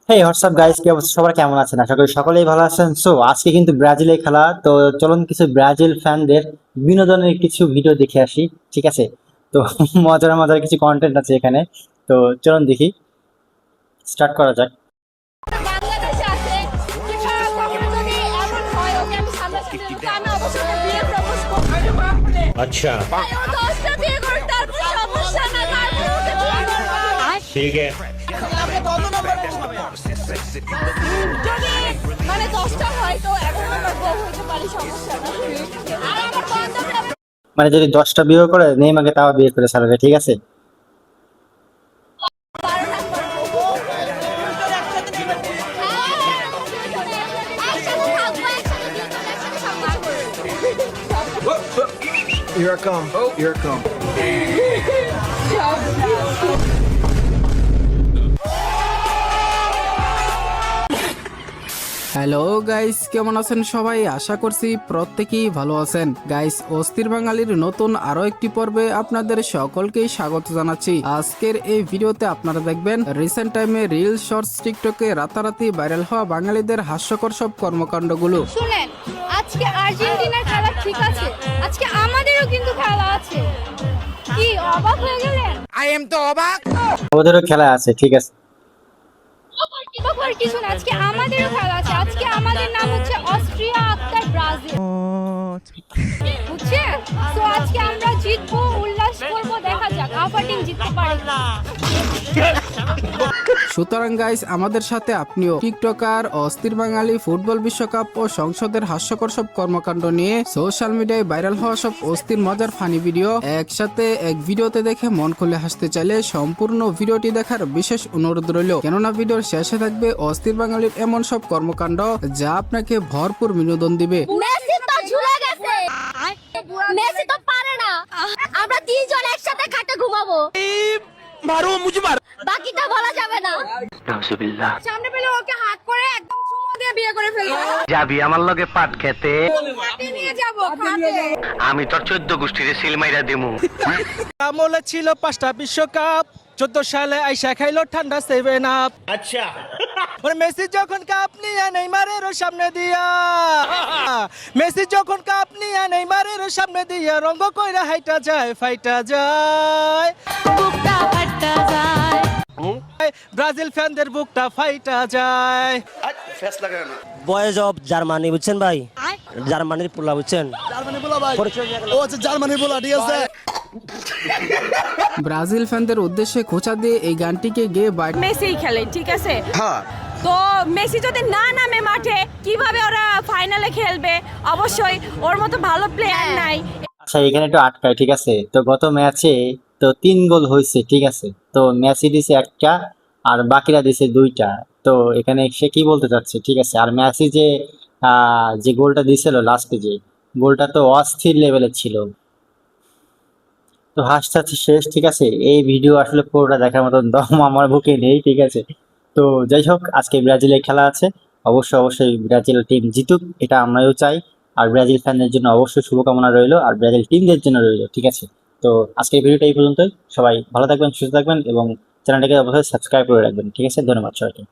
হেই WhatsApp guys, কি অবস্থা? সবার কেমন আছেন? আশা করি সকলেই ভালো আছেন। সো আজকে কিন্তু ব্রাজিলের খেলা, তো চলুন কিছু ব্রাজিল ফ্যানদের বিনোদনের কিছু ভিডিও দেখে আসি, ঠিক আছে? তো মজার মজার কিছু কন্টেন্ট আছে এখানে, তো চলুন দেখি, স্টার্ট করা যাক। বাংলাদেশে আছে কিংবা কখনো যদি এমন হয় ওকে আমি সামনাসামনি দেখি, তো আমি অবশ্যই ওকে বিয়ে প্রপোজ করবো। अच्छा ভাই, ও 10টা বিয়ে করে তারপর সমস্যা না, তারপর ওকে বিয়ে করবো। ठीक है। যদি মানে 10টা হয় তো 11 নম্বর বউ হইতে পারি, সমস্যা না। আর আমার বান্ধবীরা মানে যদি 10টা বিয়ে করে নেইমারকে তাও বিয়ে করে ছাড়বে, ঠিক আছে? 12 নম্বর বউ। হ্যাঁ, একসাথে থাকবো, একসাথে বিয়ে করবো, একসাথে সব করবো। Here I come. Here I come. Hello guys, কেমন আছেন সবাই? আশা করছি প্রত্যেকেই ভালো আছেন। গাইস, অস্থির বাঙালির নতুন আরো একটি পর্বে আপনাদের সকলকেই স্বাগত জানাচ্ছি। আজকের এই ভিডিওতে আপনারা দেখবেন রিসেন্ট টাইমে রিল শর্টস টিকটকে রাতারাতি ভাইরাল হওয়া বাঙালিদের হাস্যকর সব কর্মকাণ্ডগুলো। শুনেন, আজকে আর্জেন্টিনার খেলা ঠিক আছে, আজকে আমাদেরও কিন্তু খেলা আছে। কি অবাক হয়ে গেলেন? ওদেরও খেলা আছে, ঠিক আছে। অবাক হওয়ার কিছু না, আজকে আমাদেরও খেলা আছে। আজকে আমাদের নাম হচ্ছে অস্ট্রিয়া আক্তার ব্রাজিল, বুঝছেন? তো আজকে আমরা জিতবো, উল্লাস করবো, দেখা যাক আফা টিম জিততে পারে না। সুতরাং গাইস, আমাদের সাথে আপনিও টিকটকার অস্থির বাঙালি, ফুটবল বিশ্বকাপ ও সংসদের হাস্যকর সব কর্মকাণ্ড নিয়ে সোশ্যাল মিডিয়ায় ভাইরাল হওয়া সব অস্থির মজার ফানি ভিডিও একসাথে এক ভিডিওতে দেখে মন খুলে হাসতে চাইলে সম্পূর্ণ ভিডিওটি দেখার বিশেষ অনুরোধ রইল, কেননা ভিডিওর শেষে থাকবে অস্থির বাঙালির এমন সব কর্মকাণ্ড যা আপনাকে ভরপুর বিনোদন দিবে। মেসি তো ঝুলে গেছে, মেসি তো পারে না। আমরা তিনজন একসাথে খাটে ঘুমাবো, मारो मुझे मारो। বাকিটা বলা যাবে না। সামনে পেলে ওকে হাত করে একদম চুমো দিয়ে বিয়ে করে ফেলবো। যাবি আমার লগে পাট খেতে, খাটে নিয়ে যাবো, খাটে। আমি তোর 14 গোষ্ঠীরে সিল মাইরা দিমু। আমলে ছিল 5টা বিশ্বকাপ, 14 সালে আইসা খাইলো ঠান্ডা 7 আপ। अच्छा ওর মেসি যখন কাপ নিয়ে নেইমারের সামনে দিয়া, মেসি যখন কাপ নিয়ে নেইমারের সামনে দিয়া রঙ্গ কইরা হাইটা যায়, ফাইটা যায়, বুকটা ফাটা যায়। ব্রাজিল ফ্যানদের বুকটা ফাইটা যায়। বয়েজ অফ জার্মানি, বুঝছেন ভাই? জার্মানির পোলা, বুঝছেন? ও আচ্ছা, জার্মানি বলা, ঠিক আছে। ব্রাজিল ফ্যানদের উদ্দেশ্যে খোঁচা দিয়ে এই গানটিকে গেয়ে মেসি খেলে, ঠিক আছে? তো মেসি যদি না নামে মাঠে, কিভাবে ওরা ফাইনালে খেলবে? অবশ্যই ওর মতো ভালো প্লেয়ার নাই। আচ্ছা, এখানে একটু আটকায়, ঠিক আছে? তো গত ম্যাচে তো 3 গোল হয়েছে, ঠিক আছে? তো মেসি দিছে একটা আর বাকিরা দিছে 2টা। তো এখানে সে কি বলতে চাচ্ছে, ঠিক আছে? আর মেসি যে গোলটা দিছিল লাস্টে, যে গোলটা তো অস্থির লেভেলের ছিল। তো হাসতে শেষ, ঠিক আছে? এই ভিডিও আসলে পুরোটা দেখার মতন দম আমার বুকে নেই, ঠিক আছে? তো যাই হোক, আজকে ব্রাজিলের খেলা আছে, অবশ্যই ব্রাজিল টিম জিতুক, এটা আমরাও চাই। আর ব্রাজিল ফ্যানদের জন্য অবশ্যই শুভকামনা রইলো, আর ব্রাজিল টিমদের জন্য রইলো, ঠিক আছে? তো আজকের ভিডিওটা এই পর্যন্তই। সবাই ভালো থাকবেন, সুস্থ থাকবেন এবং চ্যানেলটাকে অবশ্যই সাবস্ক্রাইব করে রাখবেন, ঠিক আছে? ধন্যবাদ সবাইকে।